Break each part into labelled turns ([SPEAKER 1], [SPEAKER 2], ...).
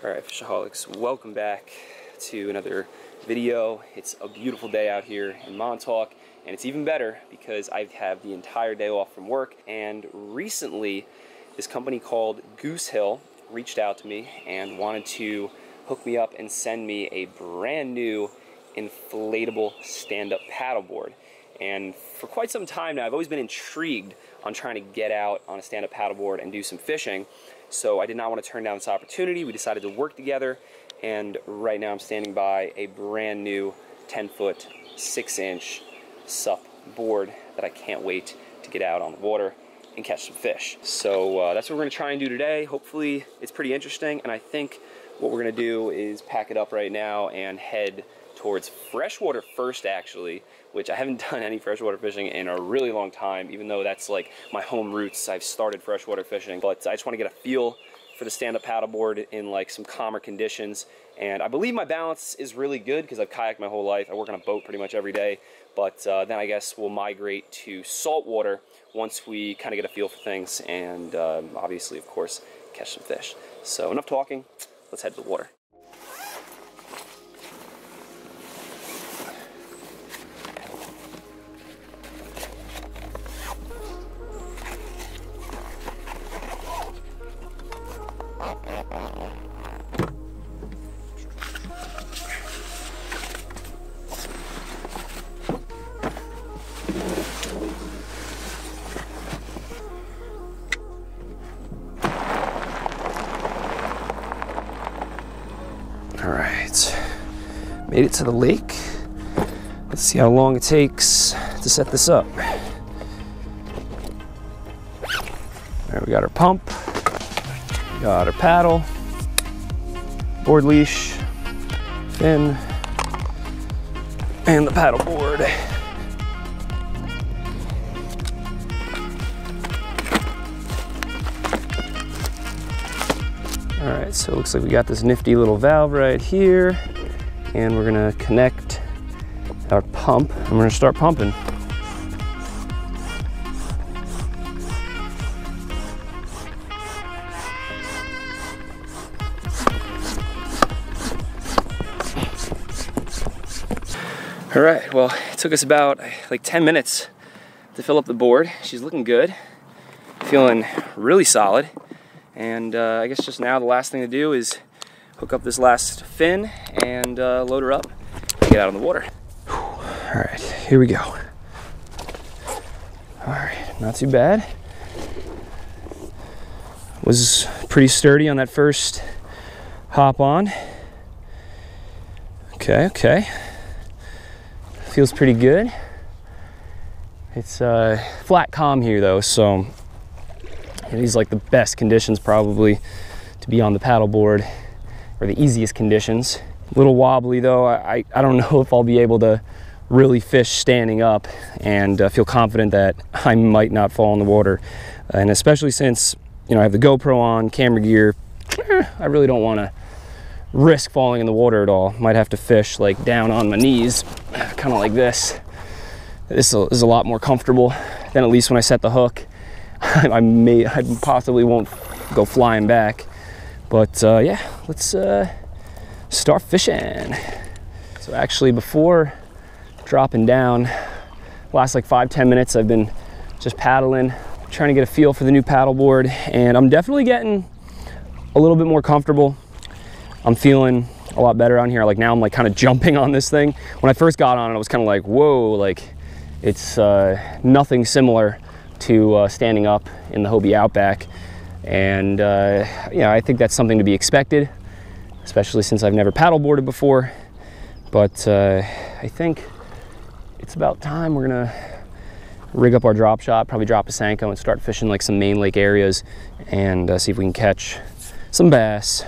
[SPEAKER 1] Alright, Fishaholics, welcome back to another video. It's a beautiful day out here in Montauk, and it's even better because I have the entire day off from work. And recently, this company called Goosehill reached out to me and wanted to hook me up and send me a brand new inflatable stand-up paddleboard. And for quite some time now, I've always been intrigued on trying to get out on a stand-up paddleboard and do some fishing. So I did not want to turn down this opportunity. We decided to work together, and right now I'm standing by a brand new 10-foot, 6-inch SUP board that I can't wait to get out on the water and catch some fish. So that's what we're going to try and do today. Hopefully it's pretty interesting, and I think what we're going to do is pack it up right now and head towards freshwater first, actually, which I haven't done any freshwater fishing in a really long time, even though that's like my home roots. I've started freshwater fishing, but I just want to get a feel for the stand-up paddleboard in like some calmer conditions. And I believe my balance is really good because I've kayaked my whole life. I work on a boat pretty much every day, but then I guess we'll migrate to saltwater once we kind of get a feel for things and obviously, of course, catch some fish. So enough talking, let's head to the water. Alright, made it to the lake. Let's see how long it takes to set this up. Alright, we got our pump, we got our paddle, board leash, fin, and the paddle board. Alright, so it looks like we got this nifty little valve right here, and we're gonna connect our pump and we're gonna start pumping. Alright, well, it took us about like 10 minutes to fill up the board. She's looking good, feeling really solid. And I guess just now the last thing to do is hook up this last fin and load her up and get out on the water. Alright, here we go. Alright, not too bad. Was pretty sturdy on that first hop on. Okay. Feels pretty good. It's flat calm here though, so these are like the best conditions probably to be on the paddleboard, or the easiest conditions. A little wobbly though. I don't know if I'll be able to really fish standing up and feel confident that I might not fall in the water. And especially since, you know, I have the GoPro on, camera gear, I really don't want to risk falling in the water at all. Might have to fish like down on my knees, kind of like this. This is a lot more comfortable than at least when I set the hook. I possibly won't go flying back, but yeah, let's start fishing. So actually, before dropping down, last like 5-10 minutes, I've been just paddling, trying to get a feel for the new paddleboard, and I'm definitely getting a little bit more comfortable. I'm feeling a lot better on here. Like now I'm like kind of jumping on this thing. When I first got on it, I was kind of like, whoa, like it's nothing similar to standing up in the Hobie Outback. And yeah, I think that's something to be expected, especially since I've never paddleboarded before. But I think it's about time. We're gonna rig up our drop shot, probably drop a Senko and start fishing like some main lake areas and see if we can catch some bass.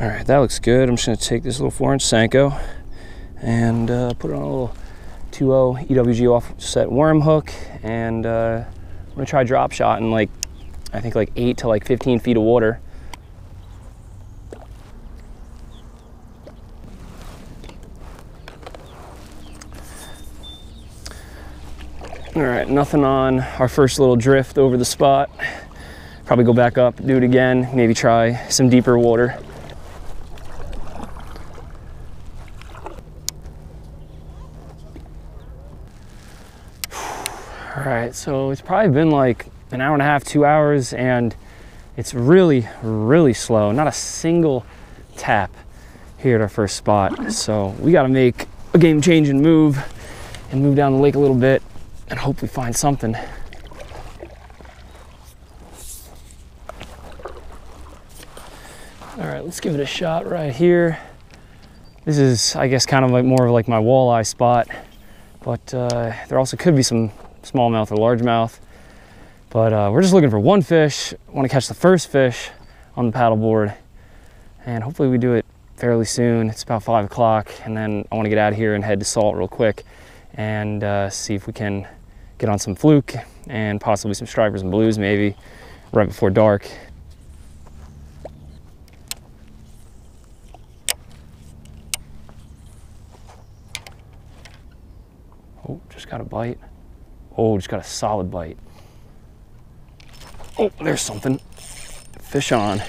[SPEAKER 1] All right, that looks good. I'm just gonna take this little 4-inch Senko and put it on a little 2.0 EWG offset worm hook, and I'm gonna try drop shot in like, I think like 8 to like 15 feet of water. All right, nothing on our first little drift over the spot. Probably go back up, do it again, maybe try some deeper water. All right, so it's probably been like an hour and a half, 2 hours, and it's really, really slow. Not a single tap here at our first spot. So we got to make a game-changing move and move down the lake a little bit and hope we find something. All right, let's give it a shot right here. This is, I guess, kind of like more of like my walleye spot, but there also could be some smallmouth or largemouth. But we're just looking for one fish. I want to catch the first fish on the paddleboard, and hopefully we do it fairly soon. It's about 5 o'clock, and then I want to get out of here and head to Salt real quick and see if we can get on some fluke and possibly some stripers and blues maybe right before dark. Oh, just got a bite. Oh, just got a solid bite. Oh, there's something. Fish on.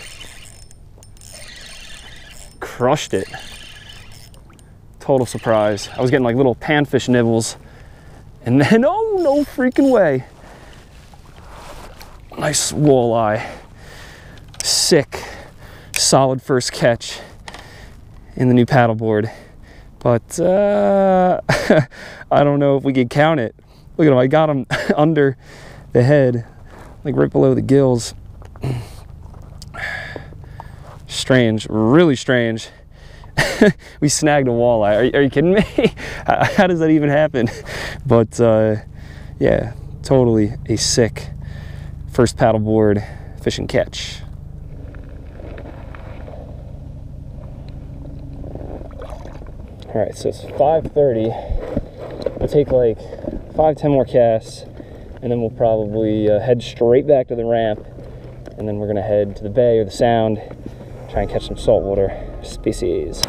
[SPEAKER 1] Crushed it. Total surprise. I was getting like little panfish nibbles, and then, oh, no freaking way. Nice walleye. Sick, solid first catch in the new paddleboard. But I don't know if we could count it. Look at him, I got him under the head, like right below the gills. Strange, really strange. We snagged a walleye. Are you kidding me? How does that even happen? But yeah, totally a sick first paddleboard fish and catch. All right, so it's 5:30. We'll take like 5-10 more casts, and then we'll probably head straight back to the ramp, and then we're gonna head to the bay or the sound, try and catch some saltwater species.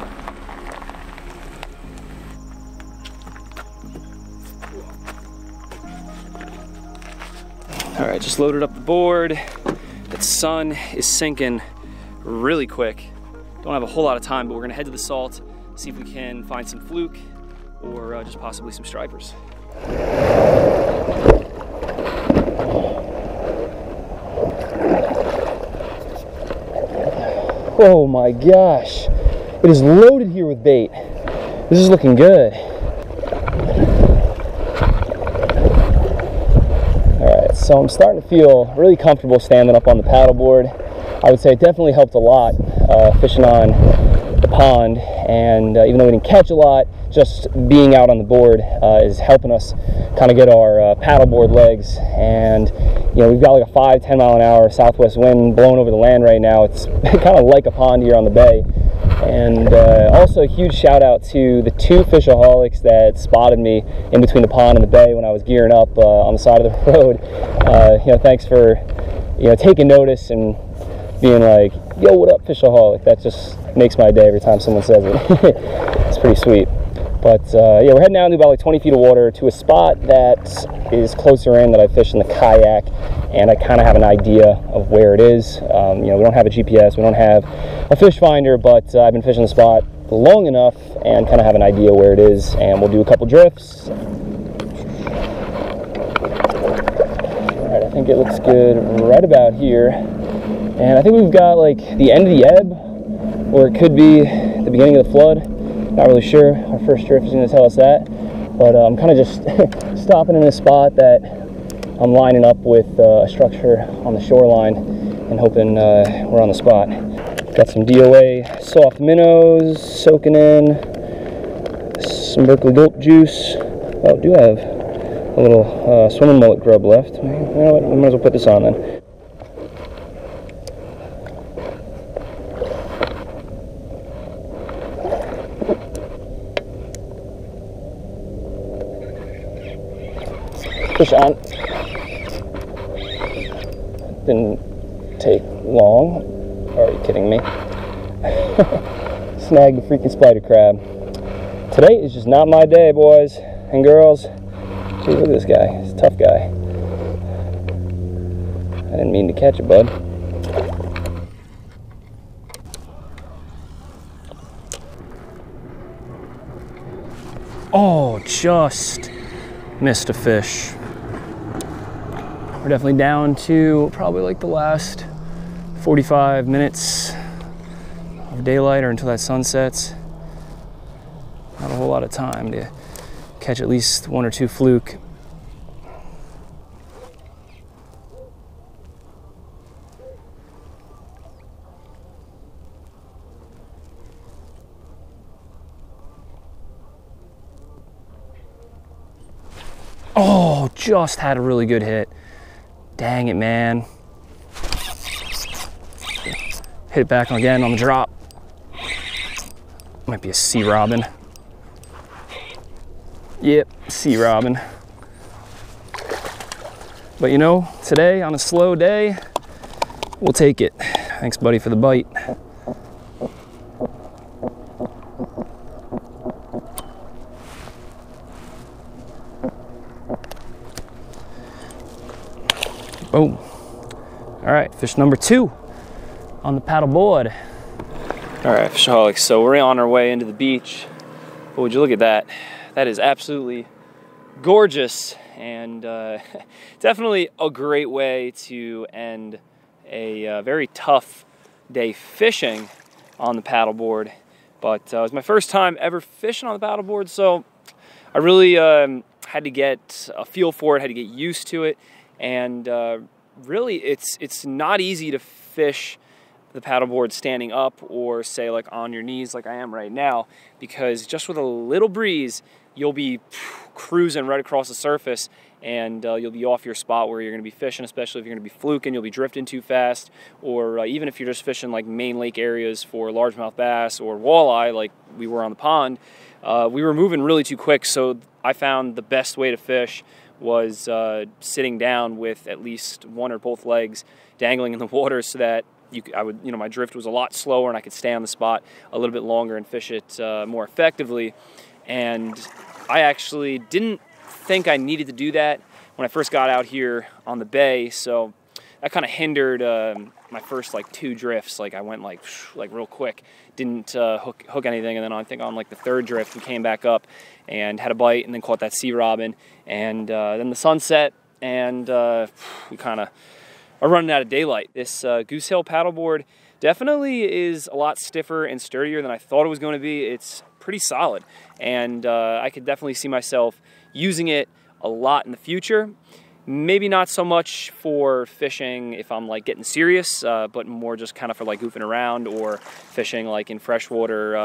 [SPEAKER 1] All right, just loaded up the board. The sun is sinking really quick. Don't have a whole lot of time, but we're gonna head to the Salt, see if we can find some fluke or just possibly some stripers. Oh my gosh, it is loaded here with bait. This is looking good. All right, so I'm starting to feel really comfortable standing up on the paddleboard. I would say it definitely helped a lot fishing on the pond, and even though we didn't catch a lot, just being out on the board is helping us kind of get our paddleboard legs. And you know, we've got like a 5-10 mile an hour southwest wind blowing over the land right now. It's kind of like a pond here on the bay. And also a huge shout out to the 2 Fishaholics that spotted me in between the pond and the bay when I was gearing up on the side of the road. You know, thanks for, you know, taking notice and being like, yo, what up, Fishaholic? That just makes my day every time someone says it. It's pretty sweet. But yeah, we're heading down to about like 20 feet of water to a spot that is closer in that I fished in the kayak, and I kind of have an idea of where it is. You know, we don't have a GPS, we don't have a fish finder, but I've been fishing the spot long enough and kind of have an idea where it is, and we'll do a couple drifts. All right, I think it looks good right about here. And I think we've got like the end of the ebb, or it could be the beginning of the flood. Not really sure. Our first drift is going to tell us that. But I'm kind of just stopping in a spot that I'm lining up with a structure on the shoreline and hoping we're on the spot. Got some DOA soft minnows soaking in, some Berkeley gulp juice. Oh, do have a little swimming mullet grub left. You know what? We might as well put this on then. Fish on. Didn't take long. Are you kidding me? Snagged the freaking spider crab. Today is just not my day, boys and girls. Hey, look at this guy. He's a tough guy. I didn't mean to catch it, bud. Oh, just missed a fish. We're definitely down to probably like the last 45 minutes of daylight or until that sun sets. Not a whole lot of time to catch at least one or two fluke. Oh, just had a really good hit. Dang it, man. Hit it back again on the drop. Might be a sea robin. Yep, sea robin. But you know, today on a slow day, we'll take it. Thanks, buddy, for the bite. Boom. All right, fish number 2 on the paddle board. All right, Fishaholic, so we're on our way into the beach. But would you look at that? That is absolutely gorgeous, and definitely a great way to end a very tough day fishing on the paddleboard. But it was my first time ever fishing on the paddleboard, so I really had to get a feel for it, had to get used to it. And really, it's not easy to fish the paddleboard standing up or say like on your knees like I am right now, because just with a little breeze, you'll be cruising right across the surface, and you'll be off your spot where you're going to be fishing, especially if you're going to be fluking. You'll be drifting too fast, or even if you're just fishing like main lake areas for largemouth bass or walleye like we were on the pond, we were moving really too quick. So I found the best way to fish was sitting down with at least one or both legs dangling in the water, so that my drift was a lot slower and I could stay on the spot a little bit longer and fish it more effectively. And I actually didn't think I needed to do that when I first got out here on the bay, so that kind of hindered my first like 2 drifts. Like I went like real quick, didn't hook anything, and then I think on like the 3rd drift we came back up and had a bite, and then caught that sea robin, and then the sun set, and we kind of are running out of daylight. This Goosehill paddleboard definitely is a lot stiffer and sturdier than I thought it was going to be. It's pretty solid, and I could definitely see myself using it a lot in the future. Maybe not so much for fishing if I'm like getting serious, but more just kind of for like goofing around or fishing like in freshwater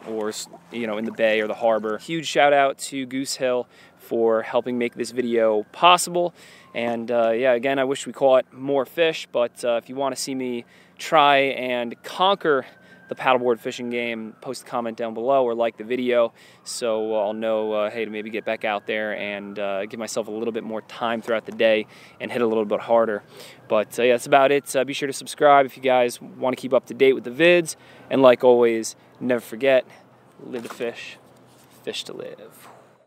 [SPEAKER 1] or in the bay or the harbor. Huge shout out to Goosehill for helping make this video possible. And yeah, again, I wish we caught more fish, but if you want to see me try and conquer the paddleboard fishing game, post a comment down below or like the video, so I'll know, hey, to maybe get back out there and give myself a little bit more time throughout the day and hit a little bit harder. But yeah, that's about it. Be sure to subscribe if you guys want to keep up to date with the vids. And like always, never forget, live to fish, fish to live.